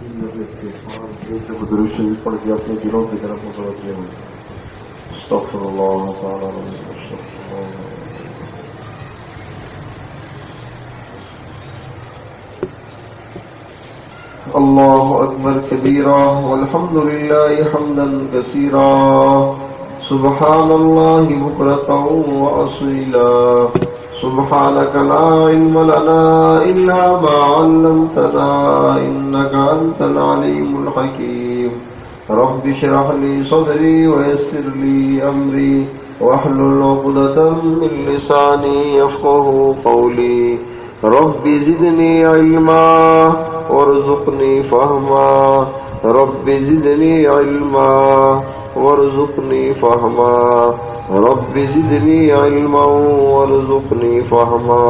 ایک دفعہ درود شریف پڑھ کے اپنے دلوں کی طرف متوجہ ہوں. استغفر اللہ تعالی اللہ اکبر کبیرا والحمد للہ حمدا کثیرا سبحان اللہ بکرۃ واصیلا سبحانك لا علم لنا إلا ما علمتنا إنك أنت العليم الحكيم. رب اشرح لي صدري ويسر لي أمري واحلل عقدة من لساني يفقهوا قولي. رب زدني علما وارزقني فهما. رب زدني علما وارزقني فهما. رب زدني علما وارزقني فهما.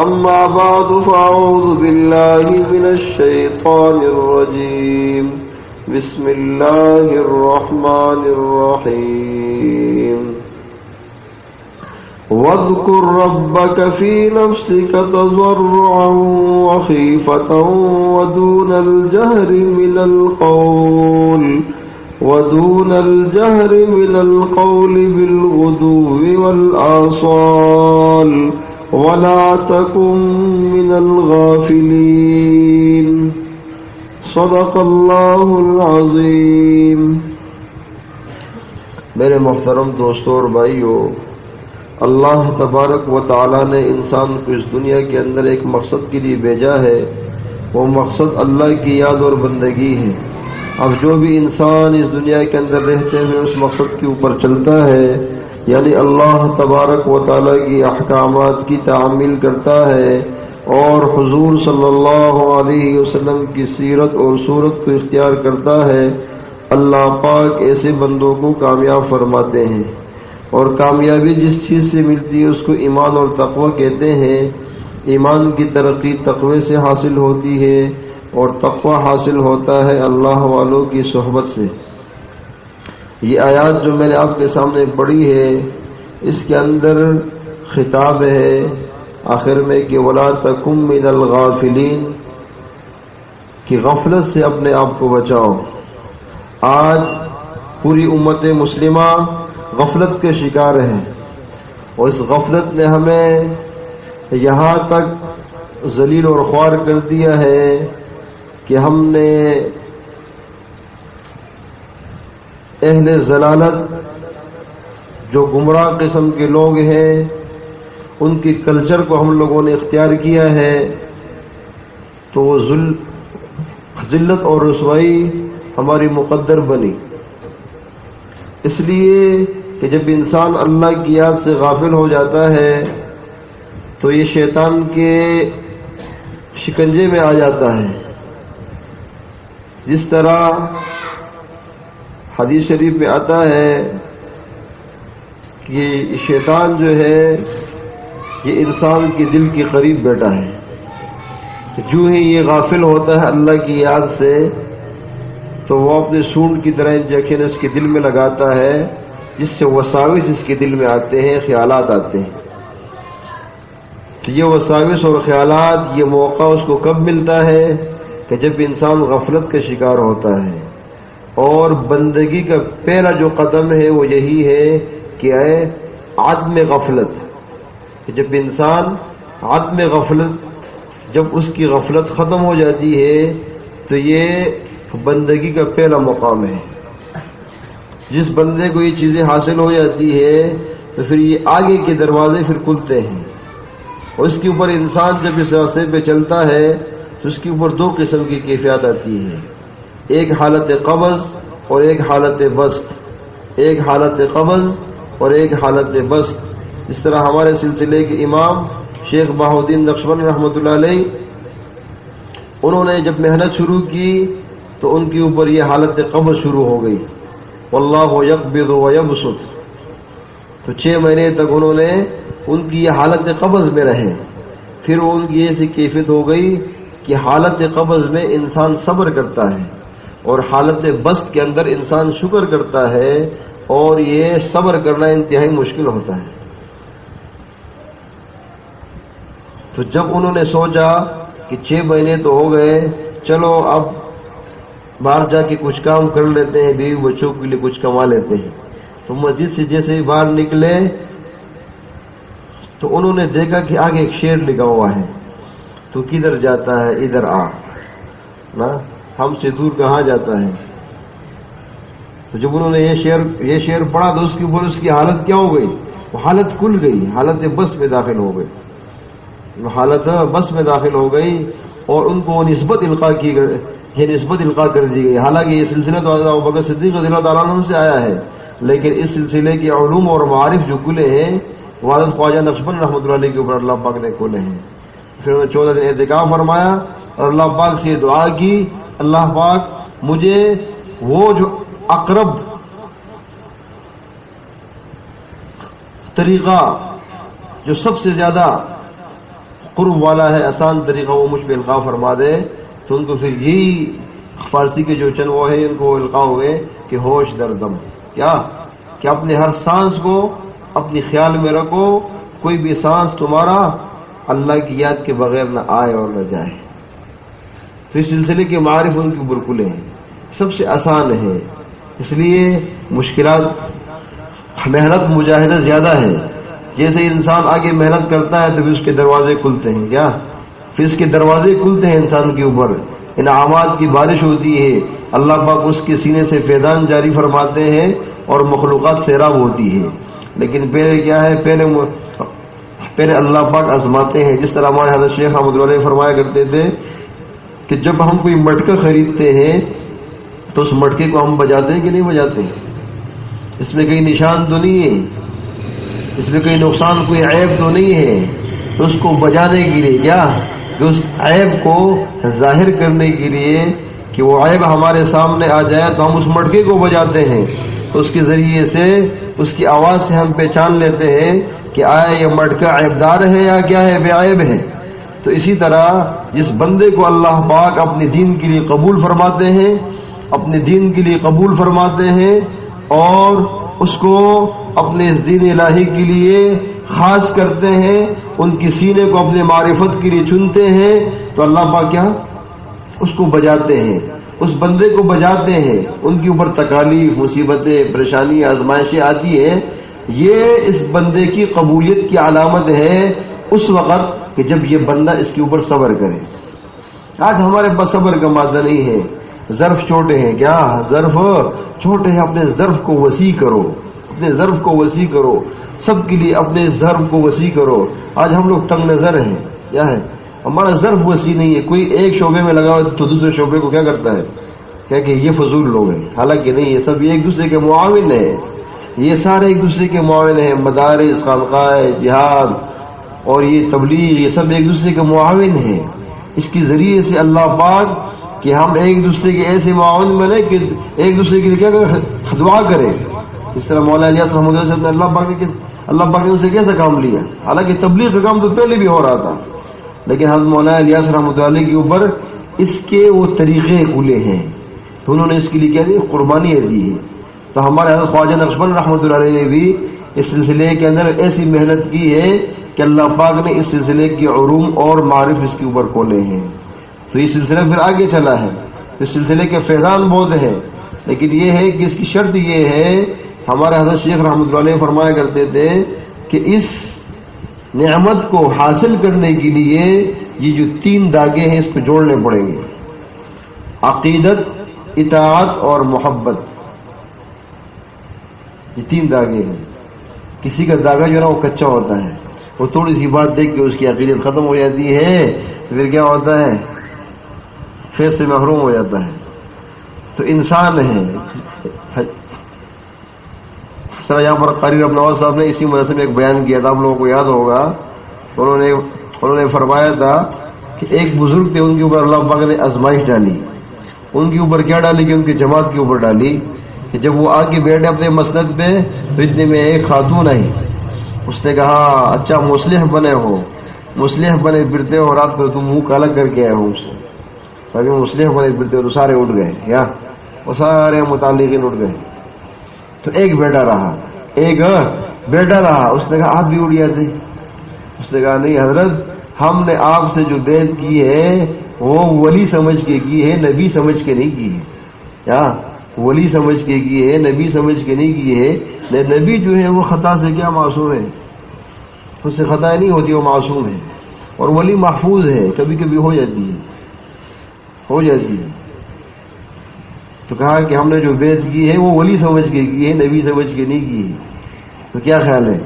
أما بعد فأعوذ بالله من الشيطان الرجيم. بسم الله الرحمن الرحيم. واذكر ربك في نفسك تضرعا وخيفة ودون الجهر من القول بالغدو والآصال ولا تكن من الغافلين. صدق اللہ العظیم. میرے محترم دوستوں اور بھائیوں، اللہ تبارک و تعالی نے انسان کو اس دنیا کے اندر ایک مقصد کے لیے بھیجا ہے. وہ مقصد اللہ کی یاد اور بندگی ہے. اب جو بھی انسان اس دنیا کے اندر رہتے ہوئے اس مقصد کے اوپر چلتا ہے، یعنی اللہ تبارک و تعالی کی احکامات کی تعمیل کرتا ہے اور حضور صلی اللہ علیہ وسلم کی سیرت اور صورت کو اختیار کرتا ہے، اللہ پاک ایسے بندوں کو کامیاب فرماتے ہیں. اور کامیابی جس چیز سے ملتی ہے اس کو ایمان اور تقوی کہتے ہیں. ایمان کی ترقی تقوی سے حاصل ہوتی ہے اور تقوی حاصل ہوتا ہے اللہ والوں کی صحبت سے. یہ آیات جو میں نے آپ کے سامنے پڑھی ہے، اس کے اندر خطاب ہے آخر میں کہ وَلَا تَكُن مِّنَ الْغَافِلِينَ، کہ غفلت سے اپنے آپ کو بچاؤ. آج پوری امت مسلمہ غفلت کے شکار ہے، اور اس غفلت نے ہمیں یہاں تک ذلیل اور خوار کر دیا ہے کہ ہم نے اہل ضلالت جو گمراہ قسم کے لوگ ہیں ان کی کلچر کو ہم لوگوں نے اختیار کیا ہے، تو وہ ذلت اور رسوائی ہماری مقدر بنی. اس لیے کہ جب انسان اللہ کی یاد سے غافل ہو جاتا ہے تو یہ شیطان کے شکنجے میں آ جاتا ہے. جس طرح حدیث شریف میں آتا ہے کہ شیطان جو ہے یہ انسان کے دل کے قریب بیٹھا ہے. جو ہی یہ غافل ہوتا ہے اللہ کی یاد سے تو وہ اپنے سونڈ کی طرح جکھن اس کے دل میں لگاتا ہے، جس سے وساوس اس کے دل میں آتے ہیں، خیالات آتے ہیں. تو یہ وساوس اور خیالات، یہ موقع اس کو کب ملتا ہے کہ جب انسان غفلت کا شکار ہوتا ہے. اور بندگی کا پہلا جو قدم ہے وہ یہی ہے کہ عدم غفلت. کہ جب انسان عدم غفلت، جب اس کی غفلت ختم ہو جاتی ہے تو یہ بندگی کا پہلا مقام ہے. جس بندے کو یہ چیزیں حاصل ہو جاتی ہے تو پھر یہ آگے کے دروازے پھر کھلتے ہیں. اور اس کے اوپر انسان جب اس راستے پہ چلتا ہے تو اس کے اوپر دو قسم کی کیفیت آتی ہے، ایک حالت قبض اور ایک حالت بسط. ایک حالت قبض اور ایک حالت بسط. اس طرح ہمارے سلسلے کے امام شیخ بہاؤالدین نقشبند رحمۃ اللہ علیہ، انہوں نے جب محنت شروع کی تو ان کے اوپر یہ حالت قبض شروع ہو گئی. واللہ یقبض ویبسط. تو 6 مہینے تک انہوں نے ان کی یہ حالت قبض میں رہے. پھر ان کی ایسی کیفیت ہو گئی کہ حالت قبض میں انسان صبر کرتا ہے اور حالت بسط کے اندر انسان شکر کرتا ہے، اور یہ صبر کرنا انتہائی مشکل ہوتا ہے. تو جب انہوں نے سوچا کہ 6 مہینے تو ہو گئے، چلو اب باہر جا کے کچھ کام کر لیتے ہیں، بیوی بچوں کے لیے کچھ کما لیتے ہیں، تو مسجد سے جیسے ہی باہر نکلے تو انہوں نے دیکھا کہ آگے ایک شیر لگا ہوا ہے، تو کدھر جاتا ہے ادھر آ نا، ہم سے دور کہاں جاتا ہے۔ تو جب انہوں نے یہ شعر پڑھا تو اس کے اوپر اس کی حالت کیا ہو گئی، وہ حالت کھل گئی، حالت بس میں داخل ہو گئی، حالت بس میں داخل ہو گئی، اور ان کو نسبت القاء کر دی گئی۔ حالانکہ یہ سلسلہ تو حضرت ابوبکر صدیق رضی اللہ تعالیٰ عنہ سے آیا ہے، لیکن اس سلسلے کے علوم اور معارف جو کھلے ہیں وہ حضرت خواجہ نقشبند رحمۃ اللہ علیہ کے اوپر اللہ پاک نے کھولے ہیں۔ پھر انہوں نے 14 دن اعتکاف فرمایا اور اللہ پاک سے دعا کی، اللہ پاک مجھے وہ جو اقرب طریقہ، جو سب سے زیادہ قرب والا ہے، آسان طریقہ، وہ مجھ پہ القاء فرما دے۔ تو ان کو پھر یہی فارسی کے جو چند وہ ہیں ان کو القاء ہوئے کہ ہوش در دم، کیا کہ اپنے ہر سانس کو اپنی خیال میں رکھو، کوئی بھی سانس تمہارا اللہ کی یاد کے بغیر نہ آئے اور نہ جائے۔ تو اس سلسلے کے معارف ان کے اوپر کھلے ہیں، سب سے آسان ہے، اس لیے مشکلات محنت مجاہدہ زیادہ ہے۔ جیسے انسان آگے محنت کرتا ہے تو پھر اس کے دروازے کھلتے ہیں، کیا پھر اس کے دروازے کھلتے ہیں انسان کے اوپر، انعامات کی بارش ہوتی ہے، اللہ پاک اس کے سینے سے فیضان جاری فرماتے ہیں اور مخلوقات سیراب ہوتی ہے۔ لیکن پہلے کیا ہے، پہلے اللہ پاک آزماتے ہیں۔ جس طرح ہمارے حضرت شیخ احمد علیہ فرمایا کرتے تھے کہ جب ہم کوئی مٹکا خریدتے ہیں تو اس مٹکے کو ہم بجاتے ہیں کہ نہیں بجاتے، اس میں کوئی نشان تو نہیں ہے، اس میں کوئی نقصان، کوئی عیب تو نہیں ہے، تو اس کو بجانے کے لیے کیا کہ اس عیب کو ظاہر کرنے کے لیے کہ وہ عیب ہمارے سامنے آ جائے تو ہم اس مٹکے کو بجاتے ہیں، تو اس کے ذریعے سے اس کی آواز سے ہم پہچان لیتے ہیں کہ آیا یہ مٹکا عیبدار ہے یا کیا ہے، بے عیب ہے۔ تو اسی طرح جس بندے کو اللہ پاک اپنے دین کے لیے قبول فرماتے ہیں، اپنے دین کے لیے قبول فرماتے ہیں اور اس کو اپنے اس دین الہی کے لیے خاص کرتے ہیں، ان کی سینے کو اپنے معرفت کے لیے چنتے ہیں، تو اللہ پاک کیا اس کو بجاتے ہیں، اس بندے کو بجاتے ہیں، ان کے اوپر تکالیف، مصیبتیں، پریشانی، آزمائشیں آتی ہیں، یہ اس بندے کی قبولیت کی علامت ہے اس وقت کہ جب یہ بندہ اس کے اوپر صبر کرے۔ آج ہمارے پاس صبر کا مادہ نہیں ہے، ظرف چھوٹے ہیں، کیا ظرف چھوٹے ہیں، اپنے ظرف کو وسیع کرو، اپنے ظرف کو وسیع کرو، سب کے لیے اپنے ظرف کو وسیع کرو۔ آج ہم لوگ تنگ نظر ہیں، کیا ہے ہمارا ظرف وسیع نہیں ہے، کوئی ایک شعبے میں لگا ہوا تو دوسرے شعبے کو کیا کرتا ہے، کیا کہ یہ فضول لوگ ہیں، حالانکہ نہیں، یہ سب ایک دوسرے کے معاون ہیں، یہ سارے ایک دوسرے کے معاون ہیں، مدارس، خانقاہ، جہاد اور یہ تبلیغ، یہ سب ایک دوسرے کے معاون ہیں۔ اس کے ذریعے سے اللہ پاک کہ ہم ایک دوسرے کے ایسے معاون بنے کہ ایک دوسرے کے لیے کیا دعا کریں۔ اس طرح مولانا الیاس رحمۃ اللہ سے اللہ پاک نے اسے کیسا کام لیا، حالانکہ تبلیغ کا کام تو پہلے بھی ہو رہا تھا، لیکن حضرت مولانا الیاس رحمۃ اللہ کے اوپر اس کے وہ طریقے کھلے ہیں تو انہوں نے اس کے لیے کیا دی، قربانی دی ہے۔ تو ہمارے حضرت خواجہ نقشبند رحمۃ اللہ علیہ نے بھی اس سلسلے کے اندر ایسی محنت کی ہے کہ اللہ پاک نے اس سلسلے کے علوم اور معارف اس کے اوپر کھولے ہیں، تو یہ سلسلہ پھر آگے چلا ہے۔ اس سلسلے کے فیضان بہت ہیں، لیکن یہ ہے کہ اس کی شرط یہ ہے، ہمارے حضرت شیخ رحمۃ اللہ علیہ فرمایا کرتے تھے کہ اس نعمت کو حاصل کرنے کے لیے یہ جو 3 داغے ہیں اس کو جوڑنے پڑیں گے، عقیدت، اطاعت اور محبت، یہ 3 داغے ہیں۔ کسی کا داغا جو ہے نا وہ کچا ہوتا ہے، وہ تھوڑی سی بات دیکھ کے اس کی عقیدت ختم ہو جاتی ہے، پھر کیا ہوتا ہے، فیض سے محروم ہو جاتا ہے۔ تو انسان ہے، سر یہاں پر قاری رب نواز صاحب نے اسی مدرسے میں ایک بیان کیا تھا، آپ لوگوں کو یاد ہوگا، انہوں نے فرمایا تھا کہ ایک بزرگ تھے، ان کے اوپر اللہ پاک نے آزمائش ڈالی، ان کے اوپر کیا ڈالی کہ ان کی جماعت کے اوپر ڈالی کہ جب وہ آگے بیٹھے اپنے مسند پہ تو اتنے میں ایک خاتون آئی، اس نے کہا اچھا مصلح بنے پھرتے ہو، رات کو تم منہ کالا کر کے آئے ہو اس سے، تاکہ مصلح بنے پھرتے ہو، تو سارے اٹھ گئے، یا وہ سارے متعلقین اٹھ گئے، تو ایک بیٹا رہا، اس نے کہا آپ بھی اٹھ جاتے، اس نے کہا نہیں حضرت، ہم نے آپ سے جو بیعت کی ہے وہ ولی سمجھ کے کی ہے، نبی سمجھ کے نہیں کی ہے، کیا ولی سمجھ کے کیے ہیں، نبی سمجھ کے نہیں کیے ہیں۔ نبی جو ہے وہ خطا سے کیا معصوم ہے، اس سے خطا نہیں ہوتی، وہ معصوم ہے۔ اور ولی محفوظ ہے، کبھی کبھی ہو جاتی ہے، ہو جاتی ہے۔ تو کہا کہ ہم نے جو بیعت کی ہے وہ ولی سمجھ کے کی ہے، نبی سمجھ کے نہیں کی ہے۔ تو کیا خیال ہے؟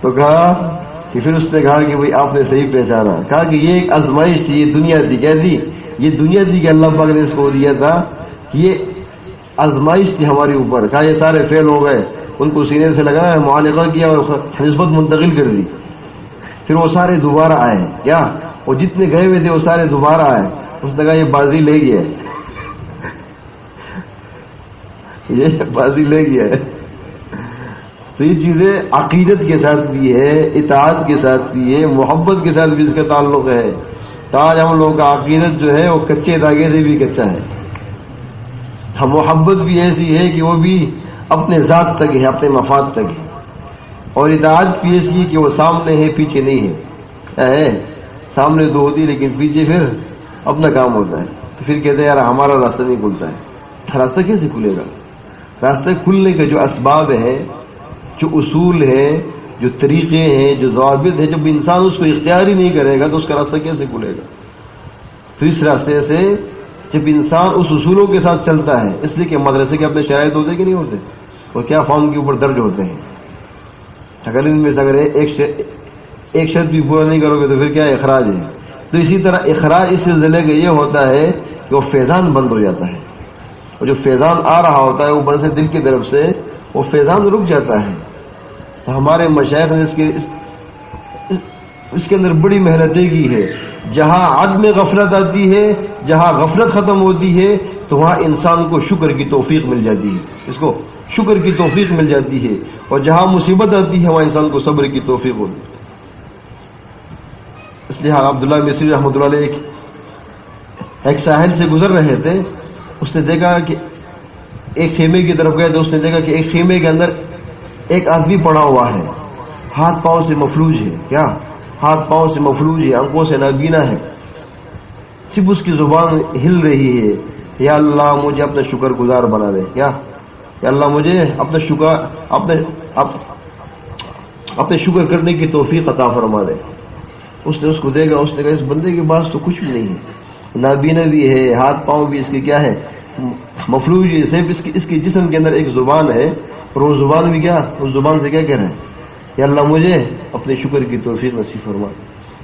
تو کہا کہ پھر اس نے کہا کہ بھئی آپ نے صحیح پہچانا۔ کہا کہ یہ ایک آزمائش تھی، یہ دنیا تھی۔ کیا تھی؟ یہ دنیا تھی کہ اللہ پاک نے اس کو دیا تھا، یہ آزمائش تھی ہمارے اوپر۔ کہا یہ سارے فیل ہو گئے، ان کو سینے سے لگایا، معانقہ کیا اور نسبت منتقل کر دی۔ پھر وہ سارے دوبارہ آئے، کیا وہ جتنے گئے ہوئے تھے وہ سارے دوبارہ آئے۔ اس نے کہا یہ بازی لے گیا ہے، یہ بازی لے گیا ہے۔ تو یہ چیزیں عقیدت کے ساتھ بھی ہے، اطاعت کے ساتھ بھی ہے، محبت کے ساتھ بھی اس کا تعلق ہے۔ آج ہم لوگوں کا عقیدت جو ہے وہ کچے دھاگے سے بھی کچا ہے۔ ہم محبت بھی ایسی ہے کہ وہ بھی اپنے ذات تک ہے، اپنے مفاد تک ہے، اور اطاعت بھی ایسی ہے کہ وہ سامنے ہے پیچھے نہیں ہے۔ کیا ہے؟ سامنے تو ہوتی لیکن پیچھے پھر اپنا کام ہوتا ہے۔ تو پھر کہتے ہیں یار ہمارا راستہ نہیں کھلتا ہے۔ راستہ کیسے کھلے گا؟ راستہ کھلنے کے جو اسباب ہیں، جو اصول ہیں، جو طریقے ہیں، جو ضوابط ہیں، جب انسان اس کو اختیار ہی نہیں کرے گا تو اس کا راستہ کیسے کھلے گا؟ تو اس راستے سے جب انسان اس اصولوں کے ساتھ چلتا ہے، اس لیے کہ مدرسے کے اپنے شرائط ہوتے کہ نہیں ہوتے، اور کیا فارم کے اوپر درج ہوتے ہیں، اگر ان میں سے اگر ایک شرط بھی پورا نہیں کرو گے تو پھر کیا اخراج ہے۔ تو اسی طرح اخراج اس سلسلے کا یہ ہوتا ہے کہ وہ فیضان بند ہو جاتا ہے، اور جو فیضان آ رہا ہوتا ہے اوپر سے دل کی طرف سے، وہ فیضان رک جاتا ہے۔ تو ہمارے مشائخ نے اس کے اندر بڑی محنتیں کی ہے۔ جہاں عدم غفلت آتی ہے، جہاں غفلت ختم ہوتی ہے، تو وہاں انسان کو شکر کی توفیق مل جاتی ہے، اس کو شکر کی توفیق مل جاتی ہے، اور جہاں مصیبت آتی ہے وہاں انسان کو صبر کی توفیق ہوتی ہے۔ اس لیے عبداللہ مصری رحمۃ اللہ علیہ ایک ساحل سے گزر رہے تھے، اس نے دیکھا کہ ایک خیمے کی طرف گئے تو اس نے دیکھا کہ ایک خیمے کے اندر ایک آدمی پڑا ہوا ہے، ہاتھ پاؤں سے مفلوج ہے، کیا ہاتھ پاؤں سے مفلوج ہے، آنکھوں سے نابینا ہے، صرف اس کی زبان ہل رہی ہے، یا اللہ مجھے اپنا شکر گزار بنا دے، کیا یا اللہ مجھے اپنا اپنے شکر کرنے کی توفیق عطا فرما دے۔ اس نے اس کو دیکھا، اس نے کہا اس بندے کے پاس تو کچھ بھی نہیں ہے، نابینا بھی ہے، ہاتھ پاؤں بھی اس کے کیا ہے مفلوج ہے، صرف اس کے جسم کے اندر ایک زبان ہے، اور وہ زبان بھی کیا، اس زبان سے کیا کہہ رہا ہے، یا اللہ مجھے اپنے شکر کی توفیق نصیب فرما۔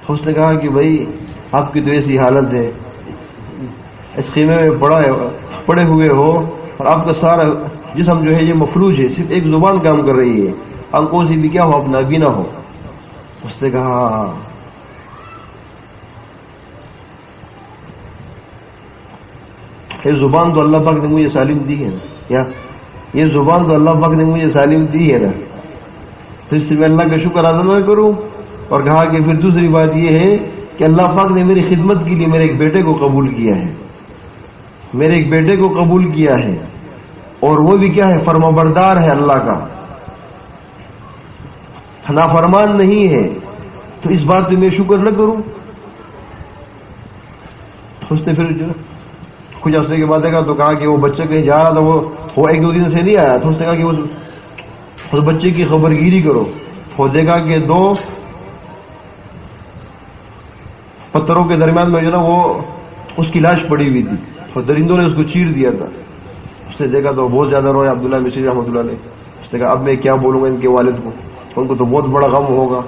اس نے کہا کہ بھائی آپ کی تو ایسی حالت ہے، اس خیمے میں پڑے ہوئے ہو اور آپ کا سارا جسم جو ہے یہ مفلوج ہے، صرف ایک زبان کام کر رہی ہے، آنکھوں سے بھی کیا ہو، آپ نابینا ہو۔ اس نے کہا یہ زبان تو اللہ پاک نے مجھے سالم دی ہے نا، کیا یہ زبان تو اللہ پاک نے مجھے سالم دی ہے نا، تو اس سے میں اللہ کا شکر ادا نہ کروں؟ اور کہا کہ پھر دوسری بات یہ ہے کہ اللہ پاک نے میری خدمت کے لیے میرے ایک بیٹے کو قبول کیا ہے، میرے ایک بیٹے کو قبول کیا ہے، اور وہ بھی کیا ہے، فرما بردار ہے اللہ کا، نافرمان نہیں ہے، تو اس بات پہ میں شکر نہ کروں؟ اس نے پھر جو کچھ عرصے کے بعد دیکھا تو کہا کہ وہ بچہ کہیں جا رہا تھا، وہ ایک دو دن سے نہیں آیا، تو اس نے کہا کہ اس بچے کی خبر گیری کرو۔ وہ دیکھا کہ دو پتھروں کے درمیان میں جو نا وہ اس کی لاش پڑی ہوئی تھی، اور درندوں نے اس کو چیر دیا تھا۔ اس نے دیکھا تو بہت زیادہ رویا عبداللہ مصری رحمۃ اللہ علیہ۔ اس نے کہا اب میں کیا بولوں گا ان کے والد کو، ان کو تو بہت بڑا غم ہوگا۔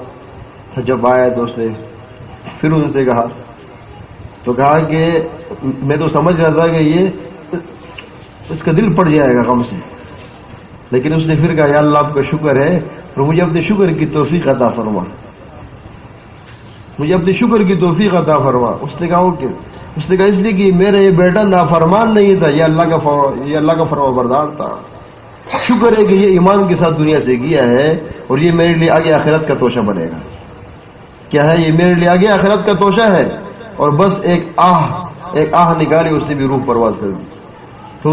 جب آیا تو اس نے پھر ان سے کہا کہ میں تو سمجھ رہا تھا کہ یہ اس کا دل پڑ جائے گا غم سے، لیکن اس نے پھر کہا یا اللہ آپ کا شکر ہے، اور مجھے اپنے شکر کی توفیق عطا فرما، مجھے اپنے شکر کی توفیق عطا فرما۔ اس نے کہا اس لیے کہ میرا یہ بیٹا نافرمان نہیں تھا، یہ اللہ کا فرما بردار تھا۔ شکر ہے کہ یہ ایمان کے ساتھ دنیا سے گیا ہے، اور یہ میرے لیے آگے آخرت کا توشہ بنے گا۔ کیا ہے یہ میرے لیے آگے آخرت کا توشہ ہے، اور بس ایک آہ نکالی، اس نے بھی روح پرواز کر دی۔ تو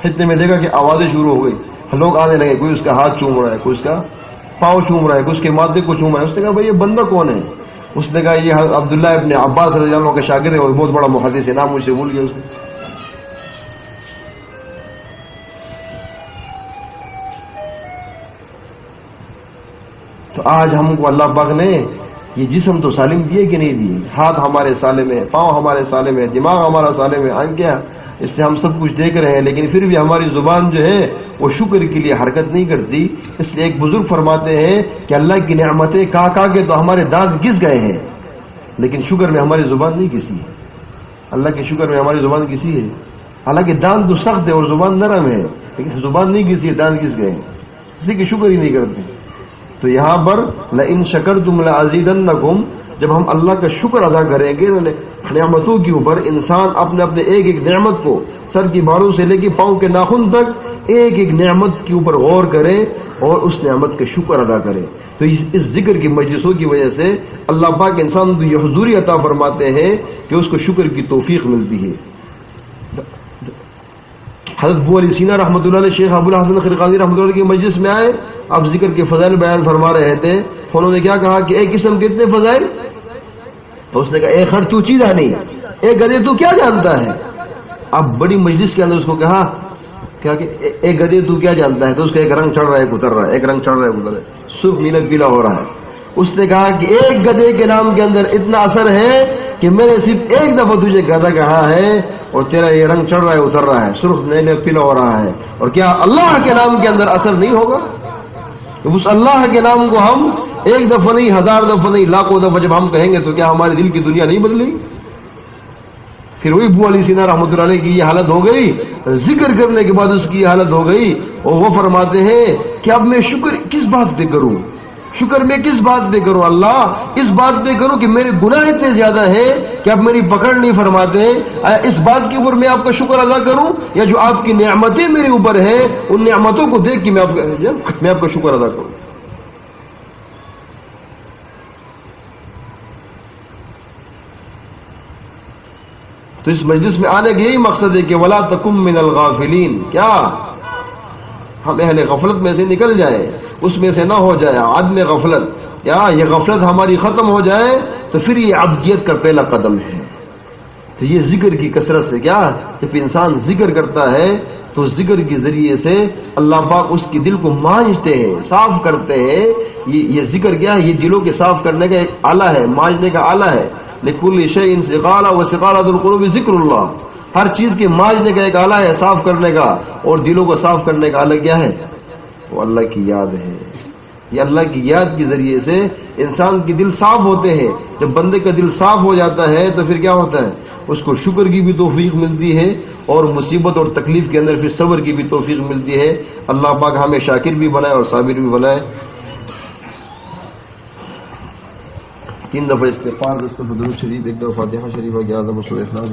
اتنے میں دیکھا کہ آوازیں شروع ہو گئی، لوگ آنے لگے، کوئی اس کا ہاتھ چوم رہا ہے، کوئی اس کا پاؤں چوم رہا ہے، کوئی اس کے مادے کو چوم رہا ہے۔ اس نے کہا بھائی یہ بندہ کون ہے؟ اس نے کہا یہ عبداللہ ابن عباس رضی اللہ عنہ کا شاگرد ہے اور بہت بڑا محدث ہے، نام مجھ سے بھول گیا اس نے. تو آج ہم کو اللہ پاک نے یہ جسم تو سالم دیے کہ نہیں دیے؟ ہاتھ ہمارے سالم ہے، پاؤں ہمارے سالم ہے، دماغ ہمارا سالم ہے، آنکھیں، اس سے ہم سب کچھ دیکھ رہے ہیں، لیکن پھر بھی ہماری زبان جو ہے وہ شکر کے لیے حرکت نہیں کرتی. اس لیے ایک بزرگ فرماتے ہیں کہ اللہ کی نعمتیں کہا کے تو ہمارے دانت گھس گئے ہیں، لیکن شکر میں ہماری زبان نہیں گھسی ہے. اللہ کے شکر میں ہماری زبان گھسی ہے. حالانکہ دانت تو سخت ہے اور زبان نرم ہے، لیکن زبان نہیں گھسی ہے، دانت گھس گئے ہیں، اس لیے کہ شکر ہی نہیں کرتے. تو یہاں پر لئن شکرتم لازیدنکم، جب ہم اللہ کا شکر ادا کریں گے نعمتوں کے اوپر، انسان اپنے اپنے ایک ایک نعمت کو سر کی بالوں سے لے کے پاؤں کے ناخن تک ایک ایک نعمت کے اوپر غور کرے اور اس نعمت کا شکر ادا کرے. تو اس ذکر کی مجلسوں کی وجہ سے اللہ پاک انسان کو یہ حضوری عطا فرماتے ہیں کہ اس کو شکر کی توفیق ملتی ہے. حضرت ابو علی سینا رحمۃ اللہ علیہ شیخ ابو الحسن خرقانی رحمۃ اللہ علیہ کی مجلس میں آئے، اب ذکر کے فضائل بیان فرما رہے تھے. انہوں نے کیا کہا کہ ایک قسم کے اتنے فضائل، تو اس نے کہا ایک خر تو چیزہ نہیں، ایک گدھے تو کیا جانتا ہے. اب بڑی مجلس کے اندر اس کو کہا کیا کہ ایک گدھے تو کیا جانتا ہے، تو اس کا ایک رنگ چڑھ رہا ہے اتر رہا ہے، ایک رنگ چڑھ رہا ہے اتر رہا ہے، سرخ نیلا پیلا ہو رہا ہے. اس نے کہا کہ ایک گدھے کے نام کے اندر اتنا اثر ہے کہ میں نے صرف ایک دفعہ تجھے گدھا کہا ہے اور تیرا یہ رنگ چڑھ رہا ہے اتر رہا ہے، سرخ نیلا پیلا ہو رہا ہے. اور کیا اللہ کے نام کے اندر اثر نہیں ہوگا؟ اس اللہ کے نام کو ہم ایک دفعہ نہیں، ہزار دفعہ نہیں، لاکھوں دفعہ جب ہم کہیں گے تو کیا ہمارے دل کی دنیا نہیں بدلے گی؟ پھر وہی ابو علی سینا رحمۃ اللہ علیہ کی یہ حالت ہو گئی، ذکر کرنے کے بعد اس کی یہ حالت ہو گئی، اور وہ فرماتے ہیں کہ اب میں شکر کس بات پہ کروں؟ شکر میں کس بات پہ کروں؟ اللہ اس بات پہ کروں کہ میرے گناہ اتنے زیادہ ہیں کہ اب میری پکڑ نہیں فرماتے. اس بات کے اوپر میں آپ کا شکر ادا کروں، یا جو آپ کی نعمتیں میرے اوپر ہیں ان نعمتوں کو دیکھ کے میں آپ کا شکر ادا کروں. تو اس مجلس میں آنے کا یہی مقصد ہے کہ ولا تکم من الغافلین، کیا ہم اہل غفلت میں سے نکل جائیں، اس میں سے نہ ہو جائے عدم غفلت. یا یہ غفلت ہماری ختم ہو جائے تو پھر یہ عبدیت کا پہلا قدم ہے. تو یہ ذکر کی کثرت سے، کیا جب انسان ذکر کرتا ہے تو ذکر کے ذریعے سے اللہ پاک اس کی دل کو مانجتے ہیں، صاف کرتے ہیں. یہ ذکر کیا ہے؟ یہ دلوں کے صاف کرنے کا ایک آلہ ہے، مانجنے کا آلہ ہے. لکل شیء سقالہ وسقالۃ القلوب ذکر اللہ، ہر چیز کے مانجنے کا ایک آلہ ہے، صاف کرنے کا. اور دلوں کو صاف کرنے کا آلہ کیا ہے؟ وہ اللہ کی یاد ہے. یہ اللہ کی یاد کے ذریعے سے انسان کے دل صاف ہوتے ہیں. جب بندے کا دل صاف ہو جاتا ہے تو پھر کیا ہوتا ہے؟ اس کو شکر کی بھی توفیق ملتی ہے اور مصیبت اور تکلیف کے اندر پھر صبر کی بھی توفیق ملتی ہے. اللہ پاک ہمیں شاکر بھی بنائے اور صابر بھی بنائے. 3 دفعہ استغفار، 10 دفعہ درود شریف، 1 دفعہ فاتحہ شریف، 11 دفعہ سورہ اخلاص.